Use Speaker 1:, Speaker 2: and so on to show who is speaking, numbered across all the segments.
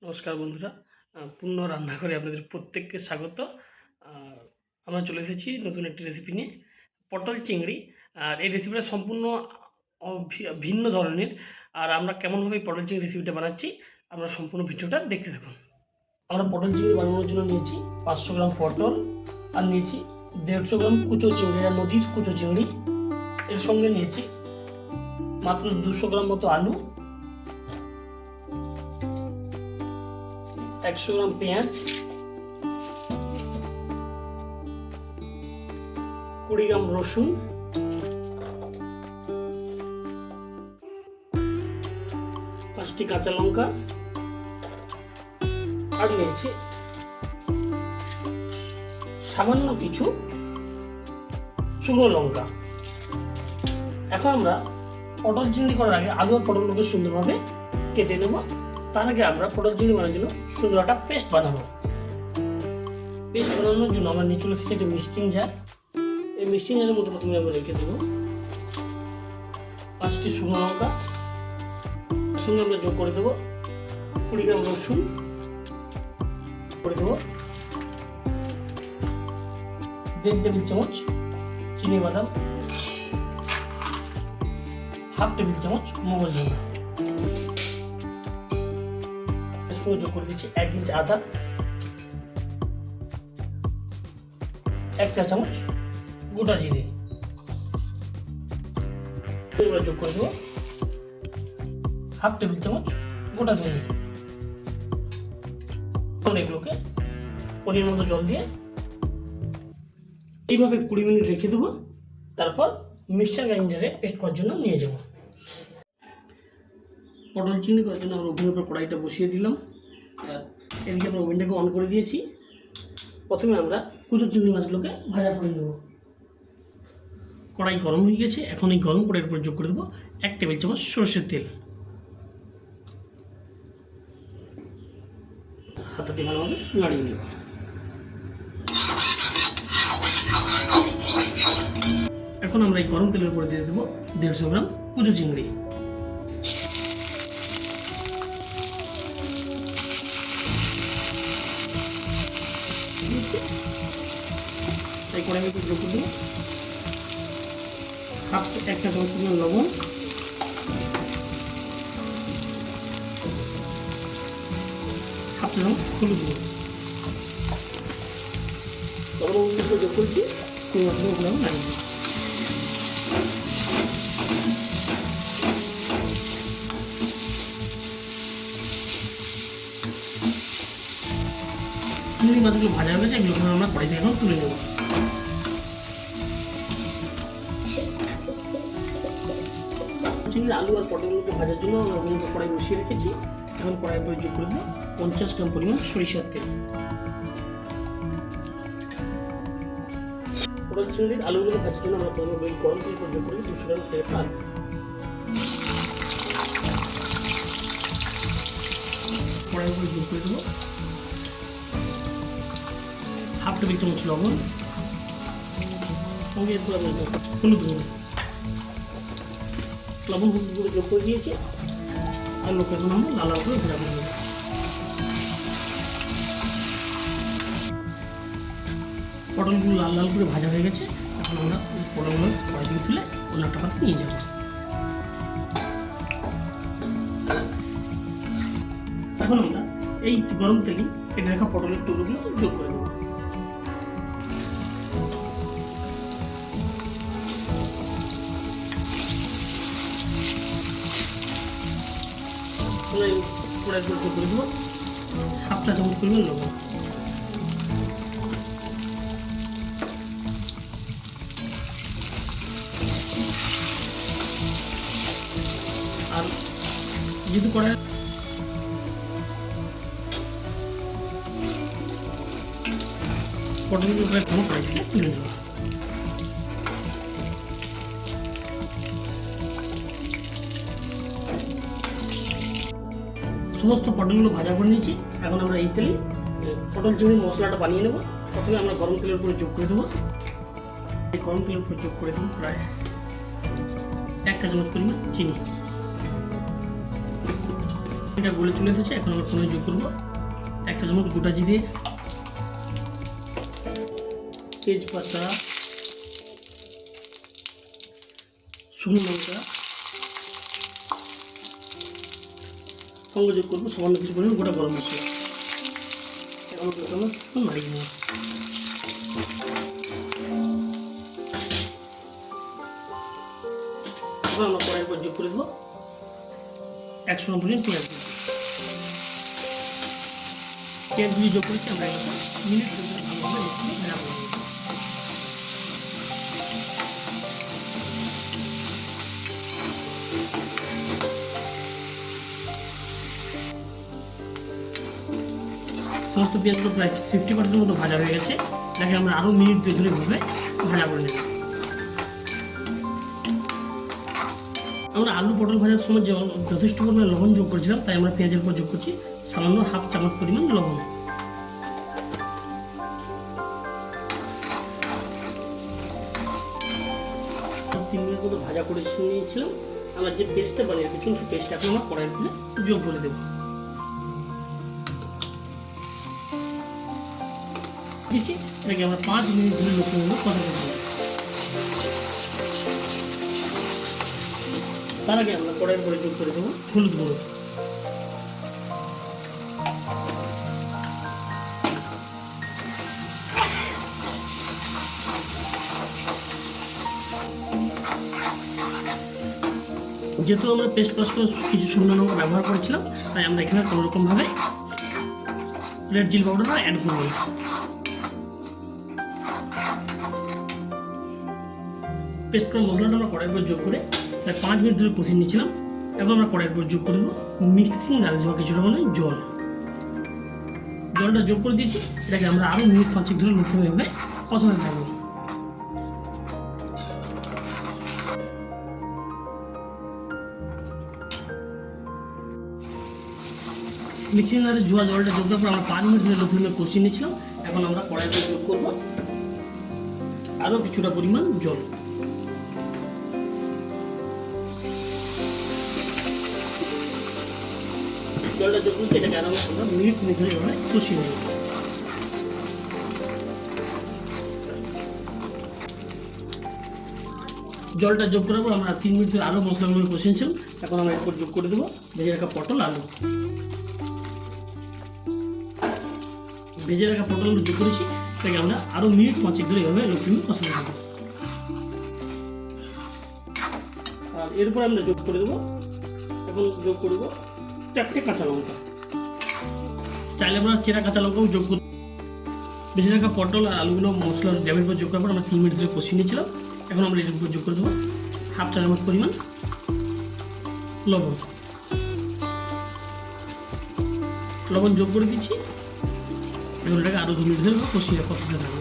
Speaker 1: নমস্কার বন্ধুরা, পূর্ণ রান্নাঘরে আপনাদের প্রত্যেককে স্বাগত। আমরা চলে এসেছি নতুন একটি রেসিপি নিয়ে, পটল চিংড়ি। আর এই রেসিপিটা সম্পূর্ণ ভিন্ন ধরনের। আর আমরা কেমনভাবে পটল চিংড়ি রেসিপিটা বানাচ্ছি, আমরা সম্পূর্ণ ভিডিওটা দেখতে থাকুন। আমরা পটল চিংড়ি বানানোর জন্য নিয়েছি 500 গ্রাম পটল, আর নিয়েছি 150 গ্রাম কুচো চিংড়ি, আর নদীর কুচো চিংড়ি। এর সঙ্গে নিয়েছি মাত্র 200 গ্রাম মতো আলু, 100 গ্রাম পেঁয়াজ, 20 গ্রাম রসুন, 5টি কাঁচা লঙ্কা, আর নিয়েছি সামান্য কিছু শুকনো লঙ্কা। এখন আমরা পটল চিংড়ি করার আগে আলু আর পটলগুলোকে সুন্দরভাবে কেটে নেব। তার আগে আমরা পটল চিংড়ি বানানোর জন্য সুন্দর একটা পেস্ট বানাবো। পেস্ট বানানোর জন্য আমরা নিয়ে চলে এসেছি একটা মিক্সিং জার। এই মিক্সিং জারের মধ্যে প্রথমে আমরা রেখে দেবো 5টি শুকনো লঙ্কা, সঙ্গে আমরা যোগ করে দেবো 20 গ্রাম রসুন, করে দেবো 1.5 টেবিল চামচ চিনি বাদাম, 1/2 টেবিল চামচ মগজ দানা, যোগ করে দিচ্ছি 1 ইঞ্চ আদা, 1 চা চামচ গোটা জিরে, যোগ করে দেবো 1/2 টেবিল চামচ গোটা ধনে। এগুলোকে পরিমাণ মতো জল দিয়ে এইভাবে 20 মিনিট রেখে দেবো। তারপর মিক্সচার গ্রাইন্ডারে পেস্ট করার জন্য নিয়ে যাব। পটল চিংড়ি করার জন্য আমরা ওভেনের উপর কড়াইটা বসিয়ে দিলাম। এদিকে আমরা ওভেনটাকে অন করে দিয়েছি। প্রথমে আমরা কুচো চিংড়ি মাছগুলোকে ভাজা করে নেব। কড়াই গরম হয়ে গেছে। এখন এই গরম কড়াইয়ের উপর যোগ করে দেবো 1 টেবিল চামচ সরষের তেল। হাতাতে ভালোভাবে নাড়িয়ে নেব। এখন আমরা এই গরম তেলের উপরে দিয়ে দেবো 150 গ্রাম কুচো চিংড়ি। এই কড়াইয়ের উপর যোগ করে দেবো 1 চা চামচ পরিমাণ লবণ, 1/2 চা চামচ হলুদ গুঁড়ো। লবণ যোগ করেছি, ওগুলো নাড়িয়ে চিংড়ি মাছগুলো ভাজা হয়ে গেছে। এগুলো আমরা কড়াই থেকে এখন তুলে নেব। চিংড়ি আলু আর পটলগুলোকে ভাজার জন্য আমরা ওভেনে কড়াই বসিয়ে রেখেছি। এখন কড়াইয়ের পরে যোগ করে দেবো 50 গ্রাম পরিমাণ সরিষার তেল। পটল চিংড়ির আলুগুলো ভাজার জন্য আমরা প্রথমে গরম তেল যোগ করি 200 গ্রাম তেল আলু। কড়াইয়ের উপরে যোগ করে দেবো 1/2 টেবিল চামচ লবণ, সঙ্গে হলুদ গুঁড়ো। লবণ হলুদ গুঁড়ো যোগ করে দিয়েছি। আর লোককে এখন আমরা লাল লাল করে ভাজা করে দেবো। পটলগুলো লাল লাল করে ভাজা হয়ে গেছে। এখন আমরা পটলগুলো কড়াই থেকে তুলে অন্য একটা পাত্রে নিয়ে যাব। এখন আমরা এই গরম তেলে কেটে রাখা পটলের টুকরোগুলো যোগ করে দেবো। কড়াই যোগ করে দেবো 1/2 চা চামচ পরিমাণ লবণ, আর যেহেতু কড়াই পটলগুলো প্রায় কড়াই থেকে তুলে নেব। সমস্ত পটলগুলো ভাজা করে নিয়েছি। এখন আমরা এই তেলে পটল চিংড়ি মশলাটা বানিয়ে নেব। প্রথমে আমরা গরম তেলের উপরে যোগ করে দেবো। এই গরম তেলের উপরে যোগ করে দেবো প্রায় 1 চা চামচ পরিমাণ চিনি, এটা গলে চলে এসেছে। এখন আমরা ফোনে যোগ করবো 1 চা চামচ গোটা জিরে, তেজপাতা, শুকনো লঙ্কা, সঙ্গে যোগ করবো সামান্য কিছু পরিমাণ গোটা গরম মশলা। এখন নাড়িয়ে নেব। আমরা কড়াইয়ের পর যোগ করে দেবো 100 গ্রাম পরিমাণ পেঁয়াজ। পেঁয়াজগুলি যোগ করেছি আমরা মিনিট ভালোভাবে ভাজা করে নেব। সমস্ত পেঁয়াজগুলো প্রায় 50% মতো ভাজা হয়ে গেছে। এটাকে আমরা আরও মিনিট ধরে ভাবে ভাজা করে নেব। আমরা আলু পটল ভাজার সময় যেমন যথেষ্ট পরিমাণে লবণ যোগ করেছিলাম, তাই আমরা পেঁয়াজের উপর যোগ করছি সামান্য 1/2 চামচ পরিমাণ লবণ। তিন মিনিট মতো ভাজা করে নিয়েছিলাম। আমরা যে পেস্টটা বানিয়ে রেখেছিলাম সেই পেস্টটা এখন আমরা কড়াইয়ের উপরে যোগ করে দেবো। দিচ্ছি এটাকে আমরা 5 মিনিট ধরে লক্ষ্য করে কষা করে দেবো। তার আগে আমরা কড়াইয়ের উপরে যোগ করে দেবো হলুদ গুঁড়ো, যেহেতু আমরা পেস্ট ক্রস করে কিছু শুকনো লঙ্কা ব্যবহার করেছিলাম, তাই আমরা এখানে কোনো রকমভাবে রেড চিলি পাউডার অ্যাড করব। পেস্ট করা মশলাটা আমরা কড়াইয়ের উপর যোগ করে প্রায় 5 মিনিট ধরে কষিয়ে নিয়েছিলাম। এখন আমরা কড়াইয়ের উপর যোগ করে দেবো মিক্সিং দাঁড়িয়ে যাওয়া কিছুটা মানে জল। জলটা যোগ করে দিয়েছি। এটাকে আমরা আরও মিনিট 5 ধরে লক্ষ্যভাবে কষাতে থাকবো। মিক্সিং জারে জোয়া জলটা যোগ করার পর আমরা 5 মিনিট ধরে লক্ষ্যভাবে কষিয়ে নিয়েছিলাম। এখন আমরা কড়াইতে যোগ করবো আরও কিছুটা পরিমাণ জল। জলটা যোগ করতে এটাকে আরও আমরা মিনিট ধরে এভাবে কষিয়ে নেব। জলটা যোগ করার পর আমরা 3 মিনিট ধরে আরও মশলাগুলো কষিয়েছিলাম। এখন আমরা এরপর যোগ করে দেবো ভেজে রাখা পটল আলু। ভেজে রাখা পটলগুলো যোগ করেছি। এটাকে আমরা আরও মিনিট 5 ধরে এভাবে লক্ষ্মী কষাতে দেবো। আর এরপর আমরা যোগ করে দেবো, এখন যোগ করব 4টে কাঁচা লঙ্কা। চাইলে আমরা চেরা কাঁচা লঙ্কাও যোগ করব। ভেজে রাখা পটল আর আলুগুলো মশলার গ্রেভির উপর যোগ করার পর আমরা 3 মিনিট ধরে কষিয়ে নিয়েছিলাম। এখন আমরা এর উপর যোগ করে দেবো 1/2 চা চামচ পরিমাণ লবণ। লবণ যোগ করে দিচ্ছি। এখন এটাকে আরও 2 মিনিট ধরে কষাতে থাকবো।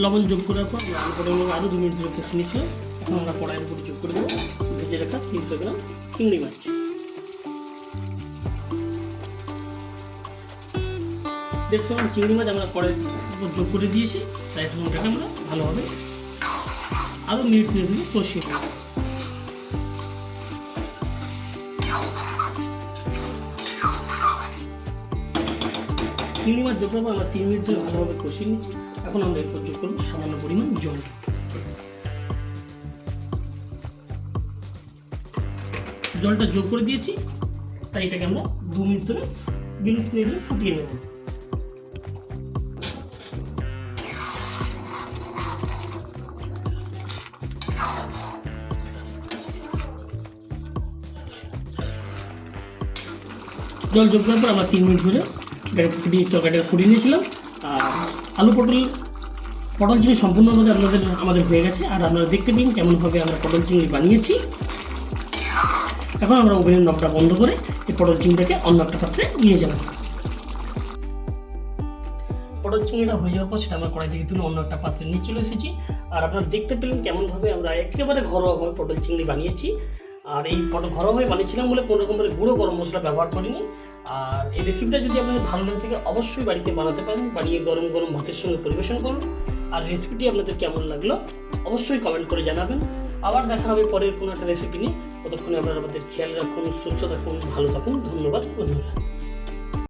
Speaker 1: লবণ যোগ করার পর আলু পটলগুলো আরও 2 মিনিট ধরে কষিয়ে নিয়েছিলাম। এখন আমরা কড়াইয়ের উপর যোগ করে দেবো ভেজে রাখা 300 গ্রাম চিংড়ি মাছ। দেখুন চিংড়ি মাছ আমরা কড়াইয়ের উপর যোগ করে দিয়েছি। তাই এখন ওটাকে আমরা ভালোভাবে আরও মিনিট ধরে কষিয়ে দেবো। চিংড়ি মাছ যোগ করার পর আমরা 3 মিনিট ধরে ভালোভাবে কষিয়ে নিচ্ছি। এখন আমরা এরপর যোগ করবো সামান্য পরিমাণ জল। জলটা যোগ করে দিয়েছি। তাই এটাকে আমরা 2 মিনিট ধরে বিদ্যুৎ দিয়ে ফুটিয়ে নেব। জল যোগ করার পর আমরা 3 মিনিট ধরে তরকারিটা ফুটিয়ে নিয়েছিলাম। আর আলু পটল চিংড়ি সম্পূর্ণ আমাদের হয়ে গেছে। আর আপনারা দেখতে পেলেন কেমনভাবে আমরা পটল চিংড়ি বানিয়েছি। এখন আমরা ওভেনের নবটা বন্ধ করে এই পটল চিংড়িটাকে অন্য একটা পাত্রে নিয়ে যাব। পটল চিংড়িটা হয়ে যাওয়ার পর সেটা আমরা কড়াই থেকে তুলে অন্য একটা পাত্রে নিয়ে চলে এসেছি। আর আপনারা দেখতে পেলেন কেমনভাবে আমরা একেবারে ঘরোয়াভাবে পটল চিংড়ি বানিয়েছি। আর এই পটল ঘরোয়াভাবে বানিয়েছিলাম বলে কোনো রকমের গুঁড়ো গরম মশলা ব্যবহার করিনি। আর এই রেসিপিটা যদি আপনাদের ভালো লাগে থাকে অবশ্যই বাড়িতে বানাতে পারেন। বানিয়ে গরম গরম ভাতের সঙ্গে পরিবেশন করুন। আর রেসিপিটি আপনাদের কেমন লাগলো অবশ্যই কমেন্ট করে জানাবেন। আবার দেখা হবে পরের কোনো একটা রেসিপি নিয়ে। ততক্ষণে আপনারা আমাদের খেয়াল রাখুন, সুস্থ থাকুন, ভালো থাকুন। ধন্যবাদ বন্ধুরা।